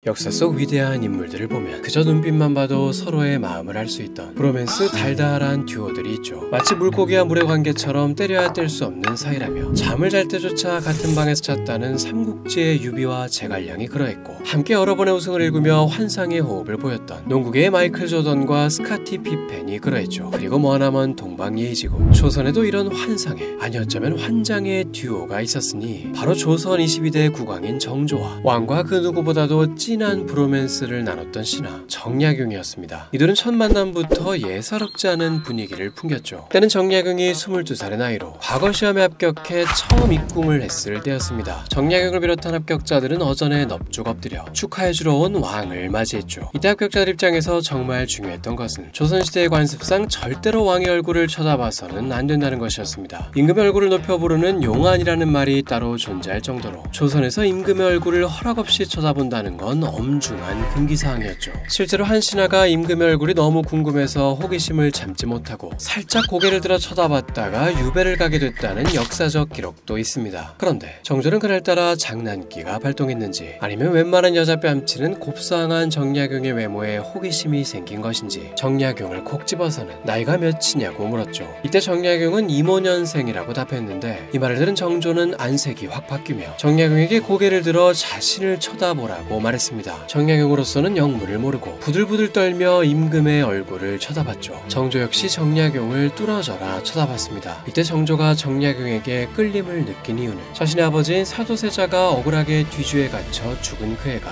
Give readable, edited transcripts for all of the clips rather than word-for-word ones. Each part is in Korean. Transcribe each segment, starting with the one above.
역사 속 위대한 인물들을 보면 그저 눈빛만 봐도 서로의 마음을 알 수 있던 브로맨스 달달한 듀오들이 있죠. 마치 물고기와 물의 관계처럼 때려야 뗄 수 없는 사이라며 잠을 잘 때조차 같은 방에서 잤다는 삼국지의 유비와 제갈량이 그러했고, 함께 여러 번의 우승을 일구며 환상의 호흡을 보였던 농구계의 마이클 조던과 스카티 피펜이 그러했죠. 그리고 머나먼 동방예의지국 조선에도 이런 환상의, 아니 어쩌면 환장의 듀오가 있었으니 바로 조선 22대 국왕인 정조와 왕과 그 누구보다도 진한 브로맨스를 나눴던 신하 정약용이었습니다. 이들은 첫 만남부터 예사롭지 않은 분위기를 풍겼죠. 때는 정약용이 22살의 나이로 과거 시험에 합격해 처음 입궁을 했을 때였습니다. 정약용을 비롯한 합격자들은 어전에 넙죽 엎드려 축하해주러 온 왕을 맞이했죠. 이때 합격자들 입장에서 정말 중요했던 것은 조선시대의 관습상 절대로 왕의 얼굴을 쳐다봐서는 안 된다는 것이었습니다. 임금의 얼굴을 높여 부르는 용안이라는 말이 따로 존재할 정도로 조선에서 임금의 얼굴을 허락 없이 쳐다본다는 건 엄중한 금기사항이었죠. 실제로 한 신하가 임금의 얼굴이 너무 궁금해서 호기심을 참지 못하고 살짝 고개를 들어 쳐다봤다가 유배를 가게 됐다는 역사적 기록도 있습니다. 그런데 정조는 그날따라 장난기가 발동했는지, 아니면 웬만한 여자 뺨치는 곱상한 정약용의 외모에 호기심이 생긴 것인지 정약용을 콕 집어서는 나이가 몇이냐고 물었죠. 이때 정약용은 이모년생이라고 답했는데, 이 말을 들은 정조는 안색이 확 바뀌며 정약용에게 고개를 들어 자신을 쳐다보라고 말했습니다. 정약용으로서는 영문을 모르고 부들부들 떨며 임금의 얼굴을 쳐다봤죠. 정조 역시 정약용을 뚫어져라 쳐다봤습니다. 이때 정조가 정약용에게 끌림을 느낀 이유는 자신의 아버지인 사도세자가 억울하게 뒤주에 갇혀 죽은 그 애가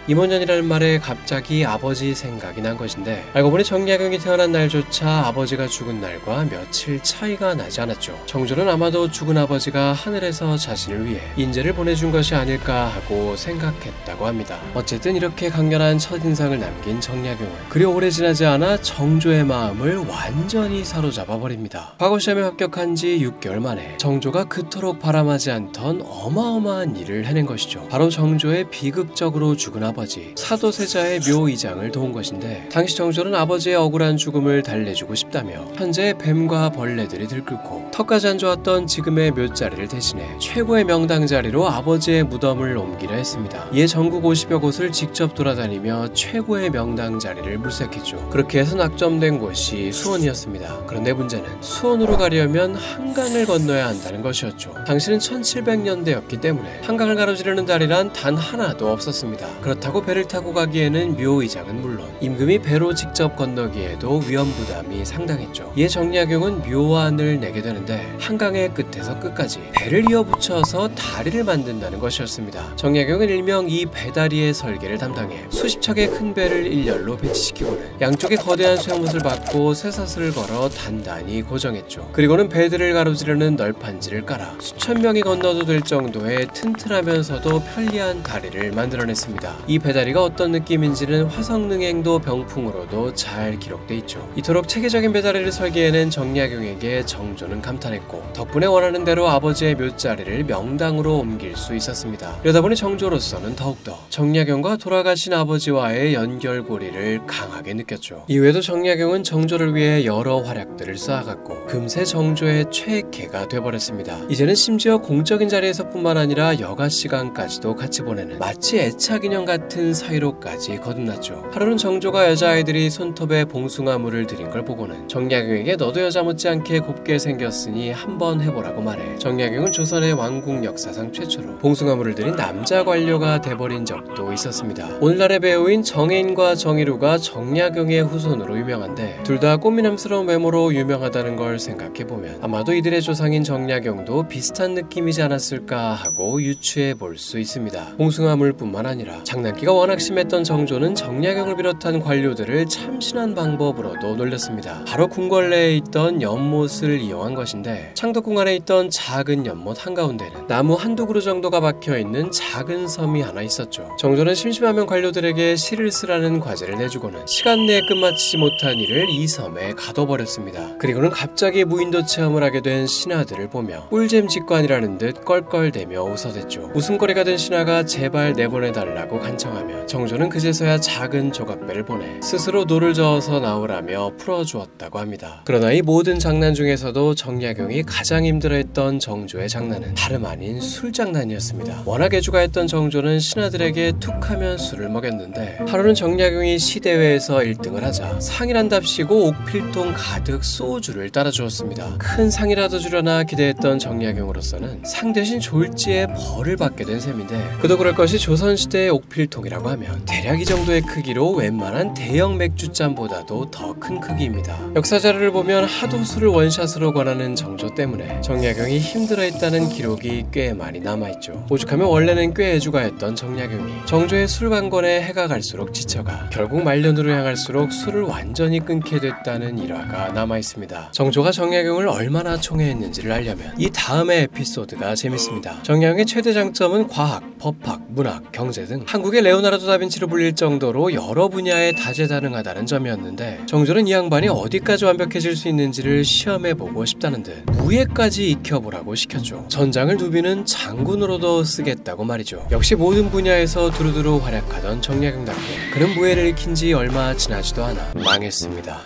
이모년이라는 말에 갑자기 아버지 생각이 난 것인데, 알고 보니 정약용이 태어난 날조차 아버지가 죽은 날과 며칠 차이가 나지 않았죠. 정조는 아마도 죽은 아버지가 하늘에서 자신을 위해 인재를 보내준 것이 아닐까 하고 생각했다고 합니다. 어쨌든 이렇게 강렬한 첫인상을 남긴 정약용은 그리 오래 지나지 않아 정조의 마음을 완전히 사로잡아 버립니다. 과거 시험에 합격한 지 6개월 만에 정조가 그토록 바람하지 않던 어마어마한 일을 해낸 것이죠. 바로 정조의 비극적으로 죽은 아버지 사도세자의 묘의장을 도운 것인데, 당시 정조는 아버지의 억울한 죽음을 달래주고 싶다며 현재 뱀과 벌레들이 들끓고 턱까지 안 좋았던 지금의 묘자리를 대신해 최고의 명당 자리로 아버지의 무덤을 옮기려 했습니다. 이에 전국 50여 곳을 직접 돌아다니며 최고의 명당 자리를 물색했죠. 그렇게 해서 낙점된 곳이 수원이었습니다. 그런데 문제는 수원으로 가려면 한강을 건너야 한다는 것이었죠. 당시는 1700년대였기 때문에 한강을 가로지르는 다리란 단 하나도 없었습니다. 그렇다고 배를 타고 가기에는 묘의장은 물론 임금이 배로 직접 건너기에도 위험 부담이 상당했죠. 이에 정약용은 묘안을 내게 되는데, 한강의 끝에서 끝까지 배를 이어붙여서 다리를 만든다는 것이었습니다. 정약용은 일명 이 배다리의 설계를 담당해 수십 척의 큰 배를 일렬로 배치시키고는 양쪽에 거대한 수영못을 받고 쇠사슬을 걸어 단단히 고정했죠. 그리고는 배들을 가로지르는 널판지를 깔아 수천 명이 건너도 될 정도의 튼튼하면서도 편리한 다리를 만들어냈습니다. 이 배다리가 어떤 느낌인지는 화성능행도 병풍으로도 잘 기록돼 있죠. 이토록 체계적인 배다리를 설계해낸 정약용에게 정조는 감탄했고, 덕분에 원하는 대로 아버지의 묘자리를 명당으로 옮길 수 있었습니다. 이러다 보니 정조로서는 더욱더 정약용과 돌아가신 아버지와의 연결고리를 강하게 느꼈죠. 이후에도 정약용은 정조를 위해 여러 활약들을 쌓아갔고 금세 정조의 최애캐가 돼버렸습니다. 이제는 심지어 공적인 자리에서 뿐만 아니라 여가 시간까지도 같이 보내는 마치 애착 인형 같은 사이로까지 거듭났죠. 하루는 정조가 여자아이들이 손톱에 봉숭아물을 들인 걸 보고는 정약용에게 너도 여자 못지않게 곱게 생겼으니 한번 해보라고 말해 정약용은 조선의 왕궁 역사상 최초로 봉숭아물을 들인 남자 관료가 돼버린 적도 있었습니다. 오늘날의 배우인 정혜인과 정희루가 정약용의 후손으로 유명한데, 둘 다 꽃미남스러운 외모로 유명하다는 걸 생각해보면 아마도 이들의 조상인 정약용도 비슷한 느낌이지 않았을까 하고 유추해 볼 수 있습니다. 봉숭아물뿐만 아니라 장난기가 워낙 심했던 정조는 정약용을 비롯한 관료들을 참신한 방법으로도 놀렸습니다. 바로 궁궐내에 있던 연못을 이용한 것인데, 창덕궁 안에 있던 작은 연못 한가운데는 나무 한두 그루 정도가 박혀있는 작은 섬이 하나 있었죠. 정조는 심심하면 관료들에게 시를 쓰라는 과제를 내주고는 시간 내에 끝마치지 못한 일을 이 섬에 가둬버렸습니다. 그리고는 갑자기 무인도 체험을 하게 된 신하들을 보며 꿀잼 직관이라는 듯 껄껄대며 웃어댔죠. 웃음거리가 된 신하가 제발 내보내달라고 간 간청하며 정조는 그제서야 작은 조각배를 보내 스스로 노를 저어서 나오라며 풀어주었다고 합니다. 그러나 이 모든 장난 중에서도 정약용이 가장 힘들어했던 정조의 장난은 다름 아닌 술장난이었습니다. 워낙 애주가했던 정조는 신하들에게 툭하면 술을 먹였는데 하루는 정약용이 시대회에서 1등을 하자 상이란답시고 옥필통 가득 소주를 따라주었습니다. 큰 상이라도 주려나 기대했던 정약용으로서는 상 대신 졸지에 벌을 받게 된 셈인데 그도 그럴 것이 조선시대의 옥필통이라고 하면 대략 이 정도의 크기로 웬만한 대형 맥주잔보다도 더 큰 크기입니다. 역사 자료를 보면 하도 술을 원샷으로 권하는 정조 때문에 정약용이 힘들어했다는 기록이 꽤 많이 남아있죠. 오죽하면 원래는 꽤 애주가였던 정약용이 정조의 술 관건에 해가 갈수록 지쳐가 결국 말년으로 향할수록 술을 완전히 끊게 됐다는 일화가 남아있습니다. 정조가 정약용을 얼마나 총애했는지를 알려면 이 다음의 에피소드가 재밌습니다. 정약용의 최대 장점은 과학, 법학, 문학, 경제 등 한국의 레오나르도 다빈치로 불릴 정도로 여러 분야에 다재다능하다는 점이었는데 정조는 이 양반이 어디까지 완벽해질 수 있는지를 시험해보고 싶다는 듯 무예까지 익혀보라고 시켰죠. 전장을 누비는 장군으로도 쓰겠다고 말이죠. 역시 모든 분야에서 두루두루 활약하던 정약용답게 그는 무예를 익힌 지 얼마 지나지도 않아 망했습니다.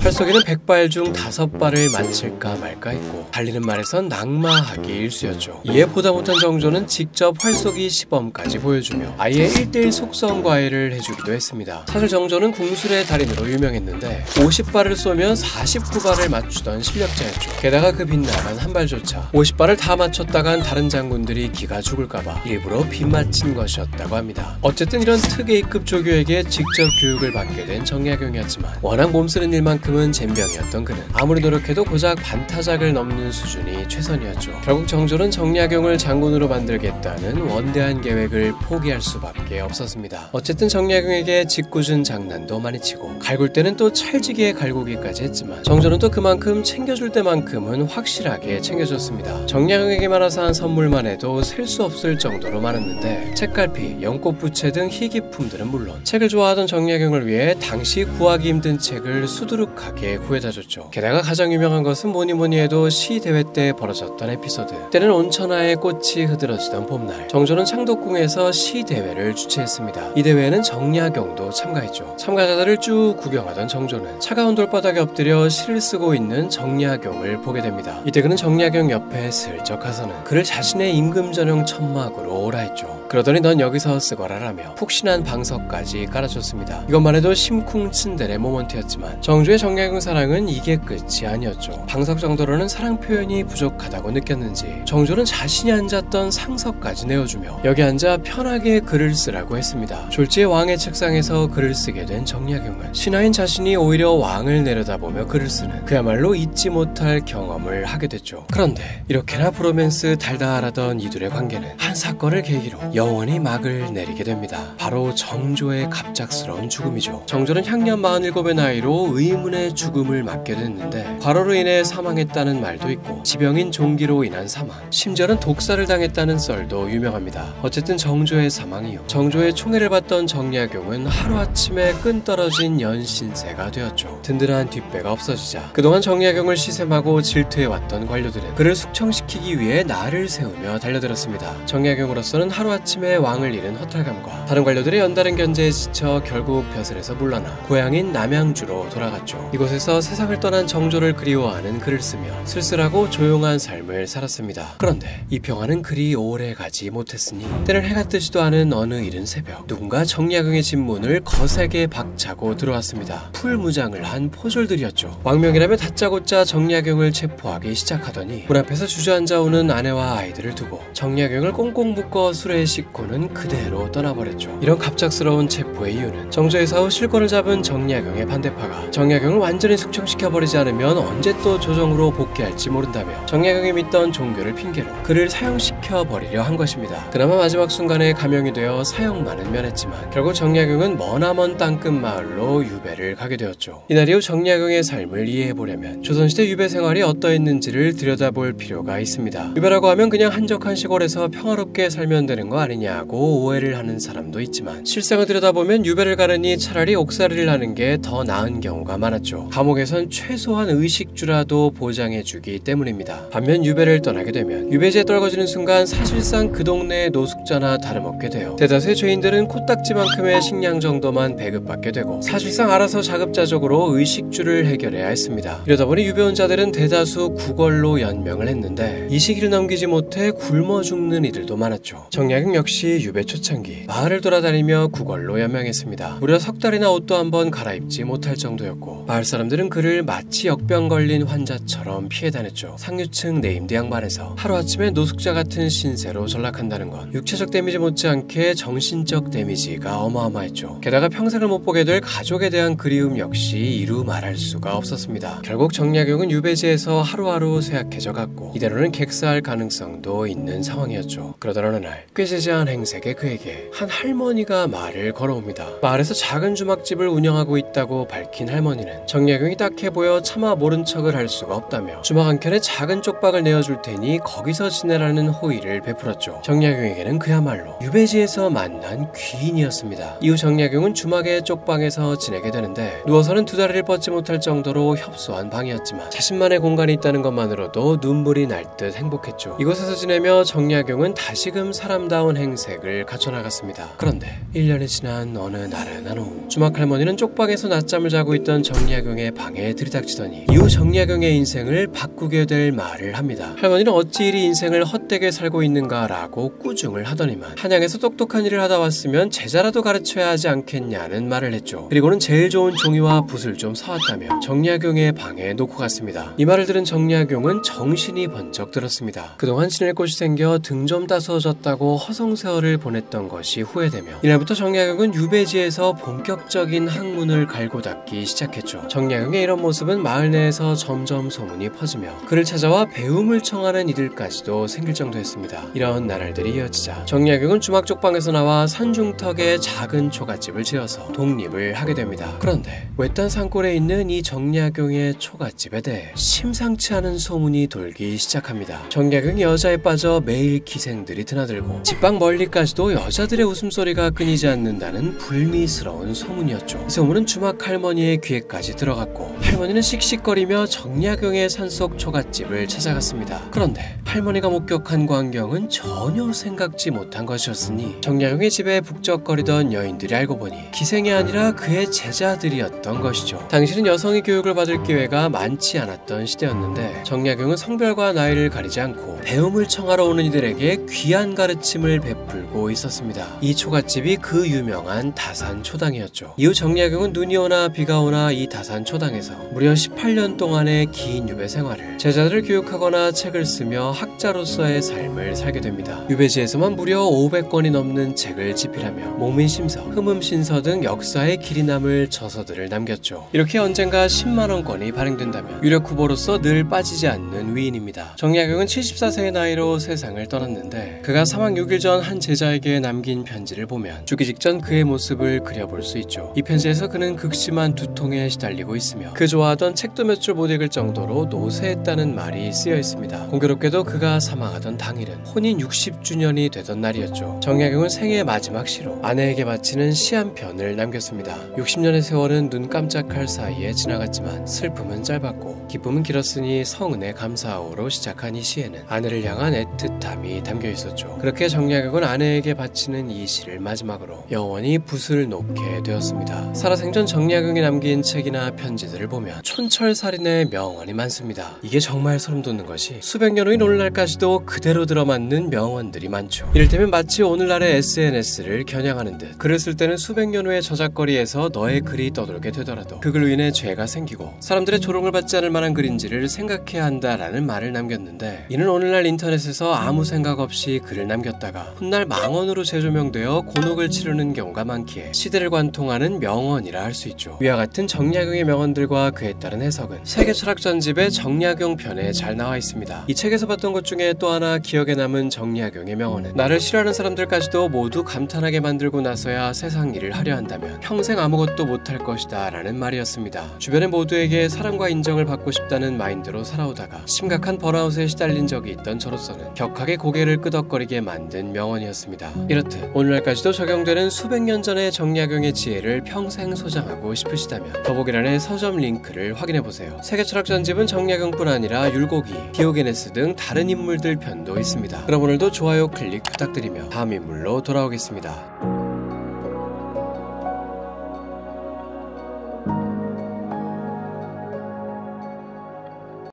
활쏘기는 100발 중 5발을 맞힐까 말까 했고 달리는 말에선 낙마하기 일쑤였죠. 이에 보다 못한 정조는 직접 활쏘기 시범까지 보여주며 아예 1대1 속성 과외를 해주기도 했습니다. 사실 정조는 궁술의 달인으로 유명했는데 50발을 쏘면 49발을 맞추던 실력자였죠. 게다가 그 빗나간 한 발조차 50발을 다 맞췄다간 다른 장군들이 기가 죽을까봐 일부러 빗맞힌 것이었다고 합니다. 어쨌든 이런 특A급 조교에게 직접 교육을 받게 된 정약용이었지만 워낙 몸쓰는 일만큼 은 젬병이었던 그는 아무리 노력해도 고작 반타작을 넘는 수준이 최선이었죠. 결국 정조는 정약용을 장군으로 만들겠다는 원대한 계획을 포기할 수밖에 없었습니다. 어쨌든 정약용에게 짓궂은 장난도 많이 치고 갈굴 때는 또 찰지게 갈구기까지 했지만 정조는 또 그만큼 챙겨줄 때만큼은 확실하게 챙겨줬습니다. 정약용에게만 와서 한 선물만 해도 셀 수 없을 정도로 많았는데 책갈피, 연꽃부채 등 희귀품들은 물론 책을 좋아하던 정약용을 위해 당시 구하기 힘든 책을 수두룩 하게 구해다줬죠. 게다가 가장 유명한 것은 뭐니뭐니 해도 시대회 때 벌어졌던 에피소드. 때는 온천하에 꽃이 흐드러지던 봄날 정조는 창덕궁에서 시대회를 주최했습니다. 이 대회에는 정약용도 참가했죠. 참가자들을 쭉 구경하던 정조는 차가운 돌바닥에 엎드려 시를 쓰고 있는 정약용을 보게 됩니다. 이때 그는 정약용 옆에 슬쩍 가서는 그를 자신의 임금 전용 천막으로 오라 했죠. 그러더니 넌 여기서 쓰거라라며 푹신한 방석까지 깔아줬습니다. 이것만 해도 심쿵친델의 모먼트였지만 정조의 정약용 사랑은 이게 끝이 아니었죠. 방석 정도로는 사랑 표현이 부족하다고 느꼈는지 정조는 자신이 앉았던 상석까지 내어주며 여기 앉아 편하게 글을 쓰라고 했습니다. 졸지에 왕의 책상에서 글을 쓰게 된 정약용은 신하인 자신이 오히려 왕을 내려다보며 글을 쓰는 그야말로 잊지 못할 경험을 하게 됐죠. 그런데 이렇게나 브로맨스 달달하던 이둘의 관계는 한 사건을 계기로 영원히 막을 내리게 됩니다. 바로 정조의 갑작스러운 죽음이죠. 정조는 향년 47의 나이로 의문의 죽음을 맞게 됐는데 과로로 인해 사망했다는 말도 있고 지병인 종기로 인한 사망, 심지어는 독사를 당했다는 썰도 유명합니다. 어쨌든 정조의 사망 이후 정조의 총애를 받던 정약용은 하루아침에 끈 떨어진 연신세가 되었죠. 든든한 뒷배가 없어지자 그동안 정약용을 시샘하고 질투해왔던 관료들은 그를 숙청시키기 위해 날을 세우며 달려들었습니다. 정약용으로서는 하루아침에 왕을 잃은 허탈감과 다른 관료들의 연다른 견제에 지쳐 결국 벼슬에서 물러나 고향인 남양주로 돌아갔죠. 이곳에서 세상을 떠난 정조를 그리워하는 글을 쓰며 쓸쓸하고 조용한 삶을 살았습니다. 그런데 이 평화는 그리 오래 가지 못했으니 때는 해가 뜨지도 않은 어느 이른 새벽 누군가 정약용의 집문을 거세게 박차고 들어왔습니다. 풀무장을 한 포졸들이었죠. 왕명이라며 다짜고짜 정약용을 체포하기 시작하더니 문 앞에서 주저앉아오는 아내와 아이들을 두고 정약용을 꽁꽁 묶어 수레에 싣고는 그대로 떠나버렸죠. 이런 갑작스러운 체포의 이유는 정조의 사후 실권을 잡은 정약용의 반대파가 정약용을 완전히 숙청시켜버리지 않으면 언제 또 조정으로 복귀할지 모른다며 정약용이 믿던 종교를 핑계로 그를 사형시켜버리려 한 것입니다. 그나마 마지막 순간에 감형이 되어 사형만은 면했지만 결국 정약용은 머나먼 땅끝 마을로 유배를 가게 되었죠. 이날 이후 정약용의 삶을 이해해보려면 조선시대 유배 생활이 어떠했는지를 들여다볼 필요가 있습니다. 유배라고 하면 그냥 한적한 시골에서 평화롭게 살면 되는 거 아니냐고 오해를 하는 사람도 있지만 실상을 들여다보면 유배를 가느니 차라리 옥살이를 하는 게 더 나은 경우가 많았죠. 했죠. 감옥에선 최소한 의식주라도 보장해주기 때문입니다. 반면 유배를 떠나게 되면 유배지에 떨궈지는 순간 사실상 그 동네의 노숙자나 다름없게 돼요. 대다수의 죄인들은 코딱지만큼의 식량 정도만 배급받게 되고 사실상 알아서 자급자족으로 의식주를 해결해야 했습니다. 이러다 보니 유배원 자들은 대다수 구걸로 연명을 했는데 이 시기를 넘기지 못해 굶어 죽는 이들도 많았죠. 정약용 역시 유배 초창기 마을을 돌아다니며 구걸로 연명했습니다. 무려 석 달이나 옷도 한번 갈아입지 못할 정도였고 마을 사람들은 그를 마치 역병 걸린 환자처럼 피해 다녔죠. 상류층 네임드 양반에서 하루아침에 노숙자 같은 신세로 전락한다는 건 육체적 데미지 못지않게 정신적 데미지가 어마어마했죠. 게다가 평생을 못 보게 될 가족에 대한 그리움 역시 이루 말할 수가 없었습니다. 결국 정약용은 유배지에서 하루하루 쇠약해져 갔고 이대로는 객사할 가능성도 있는 상황이었죠. 그러던 어느 날 꾀지지한 행색의 그에게 한 할머니가 말을 걸어옵니다. 마을에서 작은 주막집을 운영하고 있다고 밝힌 할머니는 정약용이 딱해 보여 차마 모른 척을 할 수가 없다며 주막 한 켠에 작은 쪽박을 내어줄 테니 거기서 지내라는 호의를 베풀었죠. 정약용에게는 그야말로 유배지에서 만난 귀인이었습니다. 이후 정약용은 주막의 쪽방에서 지내게 되는데 누워서는 두 다리를 뻗지 못할 정도로 협소한 방이었지만 자신만의 공간이 있다는 것만으로도 눈물이 날 듯 행복했죠. 이곳에서 지내며 정약용은 다시금 사람다운 행색을 갖춰나갔습니다. 그런데 1년이 지난 어느 나른한 오후 주막 할머니는 쪽방에서 낮잠을 자고 있던 정약용의 방에 들이닥치더니 이후 정약용의 인생을 바꾸게 될 말을 합니다. 할머니는 어찌 이리 인생을 헛되게 살고 있는가라고 꾸중을 하더니만 한양에서 똑똑한 일을 하다 왔으면 제자라도 가르쳐야 하지 않겠냐는 말을 했죠. 그리고는 제일 좋은 종이와 붓을 좀 사왔다며 정약용의 방에 놓고 갔습니다. 이 말을 들은 정약용은 정신이 번쩍 들었습니다. 그동안 지낼 곳이 생겨 등 좀 따스워졌다고 허송세월을 보냈던 것이 후회되며 이날부터 정약용은 유배지에서 본격적인 학문을 갈고 닦기 시작했죠. 정약용의 이런 모습은 마을 내에서 점점 소문이 퍼지며 그를 찾아와 배움을 청하는 이들까지도 생길 정도였습니다. 이런 나날들이 이어지자 정약용은 주막 쪽방에서 나와 산중턱에 작은 초가집을 지어서 독립을 하게 됩니다. 그런데 외딴 산골에 있는 이 정약용의 초가집에 대해 심상치 않은 소문이 돌기 시작합니다. 정약용이 여자에 빠져 매일 기생들이 드나들고 집밖 멀리까지도 여자들의 웃음소리가 끊이지 않는다는 불미스러운 소문이었죠. 이 소문은 주막 할머니의 귀에까지 들어갔고 할머니는 씩씩거리며 정약용의 산속 초가집을 찾아갔습니다. 그런데 할머니가 목격한 광경은 전혀 생각지 못한 것이었으니 정약용의 집에 북적거리던 여인들이 알고 보니 기생이 아니라 그의 제자들이었던 것이죠. 당시는 여성이 교육을 받을 기회가 많지 않았던 시대였는데 정약용은 성별과 나이를 가리지 않고 배움을 청하러 오는 이들에게 귀한 가르침을 베풀고 있었습니다. 이 초가집이 그 유명한 다산초당이었죠. 이후 정약용은 눈이 오나 비가 오나 이 다산초당에서 무려 18년 동안의 긴 유배 생활을 제자들을 교육하거나 책을 쓰며 학자로서의 삶을 살게 됩니다. 유배지에서만 무려 500권이 넘는 책을 집필하며 목민심서, 흠음신서 등 역사의 길이 남을 저서들을 남겼죠. 이렇게 언젠가 10만원권이 발행된다면 유력 후보로서 늘 빠지지 않는 위인입니다. 정약용은 74세의 나이로 세상을 떠났는데 그가 사망 6일 전 한 제자에게 남긴 편지를 보면 죽기 직전 그의 모습을 그려볼 수 있죠. 이 편지에서 그는 극심한 두통에 시달리고 있으며 그 좋아하던 책도 몇 줄 못 읽을 정도로 노쇠했다는 말이 쓰여 있습니다. 공교롭게도 그가 사망하던 당일은 혼인 60주년이 되던 날이었죠. 정약용은 생애 마지막 시로 아내에게 바치는 시 한 편을 남겼습니다. 60년의 세월은 눈 깜짝할 사이에 지나갔지만 슬픔은 짧았고 기쁨은 길었으니 성은에 감사하오로 시작한 이 시에는 아내를 향한 애틋함이 담겨 있었죠. 그렇게 정약용은 아내에게 바치는 이 시를 마지막으로 영원히 붓을 놓게 되었습니다. 살아생전 정약용이 남긴 책이나 편지들을 보면 촌철살인의 명언이 많습니다. 이게 정말 소름 돋는 것이 수백 년 후인 오늘날까지도 그대로 들어맞는 명언들이 많죠. 이를테면 마치 오늘날의 SNS를 겨냥하는 듯 글을 쓸 때는 수백 년 후의 저작거리에서 너의 글이 떠돌게 되더라도 그 글로 인해 죄가 생기고 사람들의 조롱을 받지 않을 만한 글인지를 생각해야 한다라는 말을 남겼는데 이는 오늘날 인터넷에서 아무 생각 없이 글을 남겼다가 훗날 망언으로 재조명되어 곤혹을 치르는 경우가 많기에 시대를 관통하는 명언이라 할 수 있죠. 위와 같은 정약용의 명언들과 그에 따른 해석은 세계 철학 전집의 정약용 편에 잘 나와 있습니다. 이 책에서 봤던 것 중에 또 하나 기억에 남은 정약용의 명언은 나를 싫어하는 사람들까지도 모두 감탄하게 만들고 나서야 세상 일을 하려 한다면 평생 아무것도 못할 것이다 라는 말이었습니다. 주변의 모두에게 사랑과 인정을 받고 싶다는 마인드로 살아오다가 심각한 번아웃에 시달린 적이 있던 저로서는 격하게 고개를 끄덕거리게 만든 명언이었습니다. 이렇듯 오늘날까지도 적용되는 수백 년 전의 정약용의 지혜를 평생 소장하고 싶으시다면 더보기 더보기란의 서점 링크를 확인해보세요. 세계철학전집은 정약용뿐 아니라 율곡이, 디오게네스 등 다른 인물들 편도 있습니다. 그럼 오늘도 좋아요 클릭 부탁드리며 다음 인물로 돌아오겠습니다.